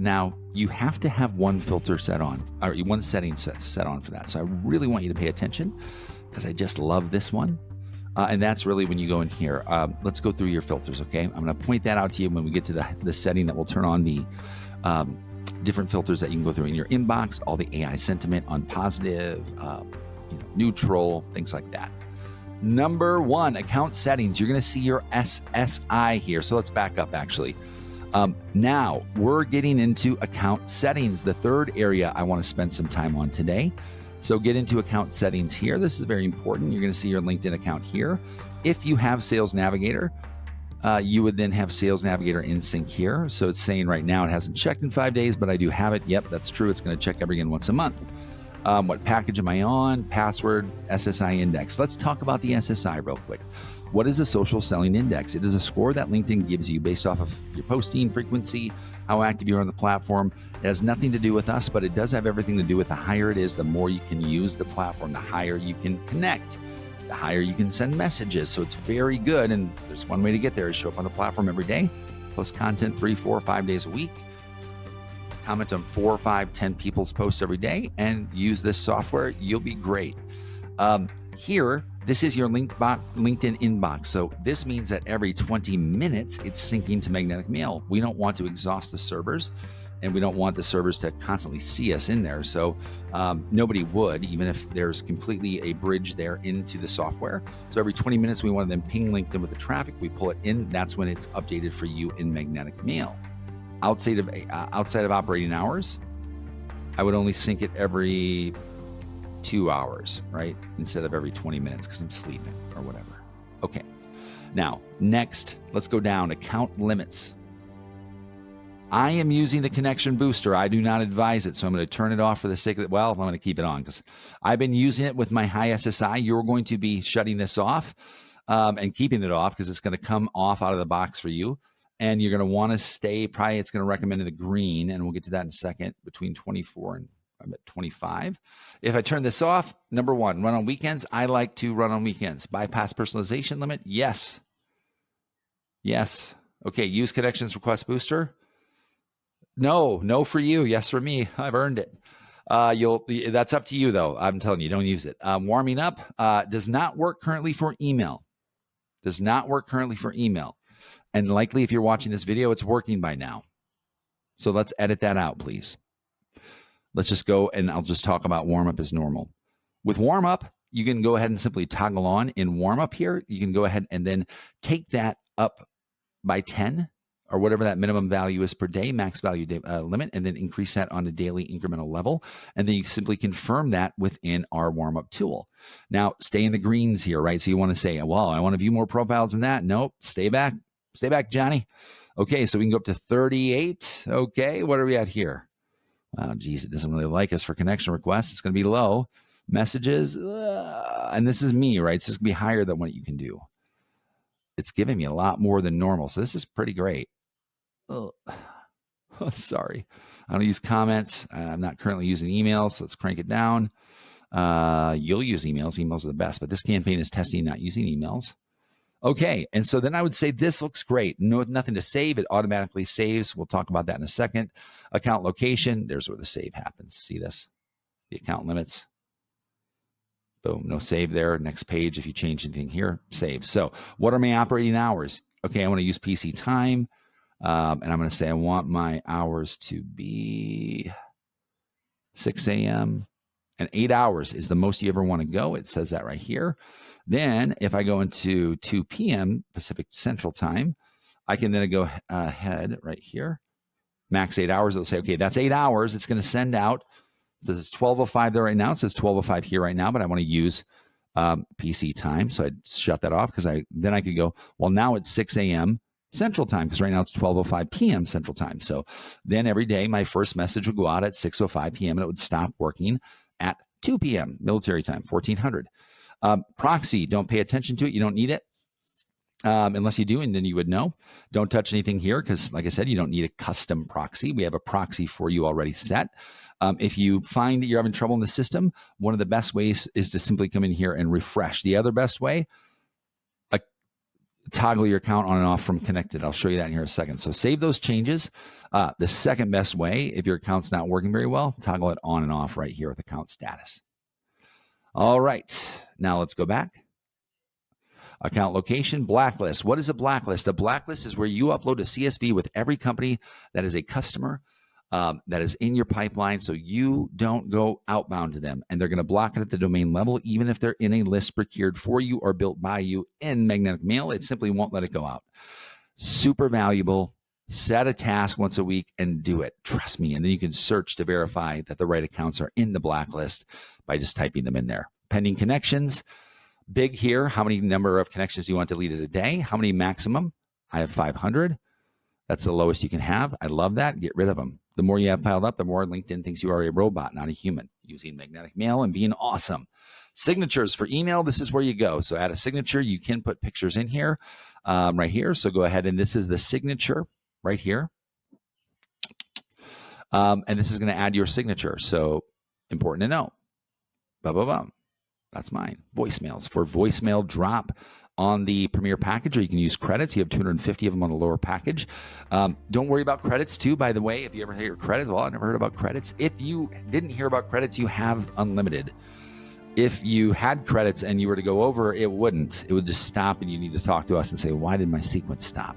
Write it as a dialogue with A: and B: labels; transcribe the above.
A: Now, you have to have one filter set on, or one setting set on for that. So I really want you to pay attention because I just love this one. And that's really when you go in here. Let's go through your filters, okay? I'm going to point that out to you when we get to the setting that will turn on the different filters that you can go through in your inbox, all the AI sentiment on positive, neutral, things like that. Number one, account settings. You're going to see your SSI here. So let's back up, actually. Now, we're getting into account settings, the third area I want to spend some time on today. So get into account settings here. This is very important. You're going to see your LinkedIn account here. If you have Sales Navigator, you would then have Sales Navigator in sync here. So it's saying right now it hasn't checked in 5 days, but I do have it. Yep, that's true. It's going to check again once a month. What package am I on? Password, SSI index. Let's talk about the SSI real quick. What is a social selling index? It is a score that LinkedIn gives you based off of your posting frequency, how active you are on the platform. It has nothing to do with us, but it does have everything to do with the higher it is, the more you can use the platform, the higher you can connect, the higher you can send messages. So it's very good. And there's one way to get there is show up on the platform every day, post content 3, 4, 5 days a week, comment on 4, 5, 10 people's posts every day, and use this software. You'll be great. Here, this is your LinkedIn inbox. So this means that every 20 minutes, it's syncing to magnetic mail. We don't want to exhaust the servers, and we don't want the servers to constantly see us in there. So nobody would, even if there's completely a bridge there into the software. So every 20 minutes, we want to then ping LinkedIn with the traffic. We pull it in. That's when it's updated for you in magnetic mail. Outside of operating hours, I would only sync it every 2 hours, right? Instead of every 20 minutes because I'm sleeping or whatever. Okay. Now, next, let's go down. Account limits. I am using the connection booster. I do not advise it. So I'm going to turn it off for the sake of it. Well, I'm going to keep it on because I've been using it with my high SSI. You're going to be shutting this off and keeping it off because it's going to come off out of the box for you. And you're going to want to stay, probably it's going to recommend in the green, and we'll get to that in a second, between 24 and I'm at 25. If I turn this off, number one, run on weekends. I like to run on weekends. Bypass personalization limit. Yes. Yes. Okay. Use connections request booster. No for you. Yes for me. I've earned it. That's up to you though. I'm telling you, don't use it. Warming up does not work currently for email. Does not work currently for email. And likely if you're watching this video, it's working by now. So let's edit that out, please. Let's just go and I'll just talk about warm up as normal. With warm up, you can go ahead and simply toggle on in warm up here. You can go ahead and then take that up by 10 or whatever that minimum value is per day, max value limit, and then increase that on a daily incremental level. And then you simply confirm that within our warm up tool. Now, stay in the greens here, right? So you want to say, well, I want to view more profiles than that. Nope, stay back. Stay back, Johnny. Okay, so we can go up to 38. Okay, what are we at here? Wow, geez, it doesn't really like us for connection requests. It's going to be low. Messages, and this is me, right? So it's going to be higher than what you can do. It's giving me a lot more than normal. So this is pretty great. Oh, sorry. I don't use comments. I'm not currently using emails. So let's crank it down. You'll use emails. Emails are the best, but this campaign is testing not using emails. Okay, and so then I would say this looks great. Nothing to save. It automatically saves. We'll talk about that in a second. Account location, there's where the save happens. See this? The account limits. Boom, no save there. Next page, if you change anything here, save. So what are my operating hours? Okay, I want to use PC time, and I'm going to say I want my hours to be 6 a.m., and 8 hours is the most you ever want to go. It says that right here. Then if I go into 2 p.m. Pacific Central Time, I can then go ahead right here, max 8 hours. It'll say, okay, that's 8 hours. It's going to send out. It says it's 12:05 there right now. It says 12:05 here right now, but I want to use PC time. So I'd shut that off because then I could go, well, now it's 6 a.m. Central Time because right now it's 12:05 p.m. Central Time. So then every day my first message would go out at 6:05 p.m. and it would stop working at 2 p.m. military time, 1400. Proxy, don't pay attention to it. You don't need it unless you do, and then you would know. Don't touch anything here because, like I said, you don't need a custom proxy. We have a proxy for you already set. If you find that you're having trouble in the system, one of the best ways is to simply come in here and refresh. The other best way, toggle your account on and off from connected. I'll show you that in here in a second. So save those changes. The second best way, if your account's not working very well, toggle it on and off right here with account status. All right, now let's go back. Account location, blacklist. What is a blacklist? A blacklist is where you upload a CSV with every company that is a customer that is in your pipeline, so you don't go outbound to them, and they're going to block it at the domain level, even if they're in a list procured for you or built by you in magnetic mail. It simply won't let it go out. Super valuable. Set a task once a week and do it. Trust me. And then you can search to verify that the right accounts are in the blacklist by just typing them in there. Pending connections. Big here. How many number of connections do you want deleted a day? How many maximum? I have 500. That's the lowest you can have. I love that. Get rid of them. The more you have piled up, the more LinkedIn thinks you are a robot, not a human, using magnetic mail and being awesome. Signatures for email. This is where you go. So add a signature. You can put pictures in here, right here. So go ahead, and this is the signature right here. And this is going to add your signature. So important to know. That's mine. Voicemails. For voicemail drop on the Premier package, or you can use credits. You have 250 of them on the lower package. Don't worry about credits too, by the way. If you ever hear credits, well, I never heard about credits. If you didn't hear about credits, you have unlimited. If you had credits and you were to go over, it wouldn't. It would just stop, and you need to talk to us and say, why did my sequence stop?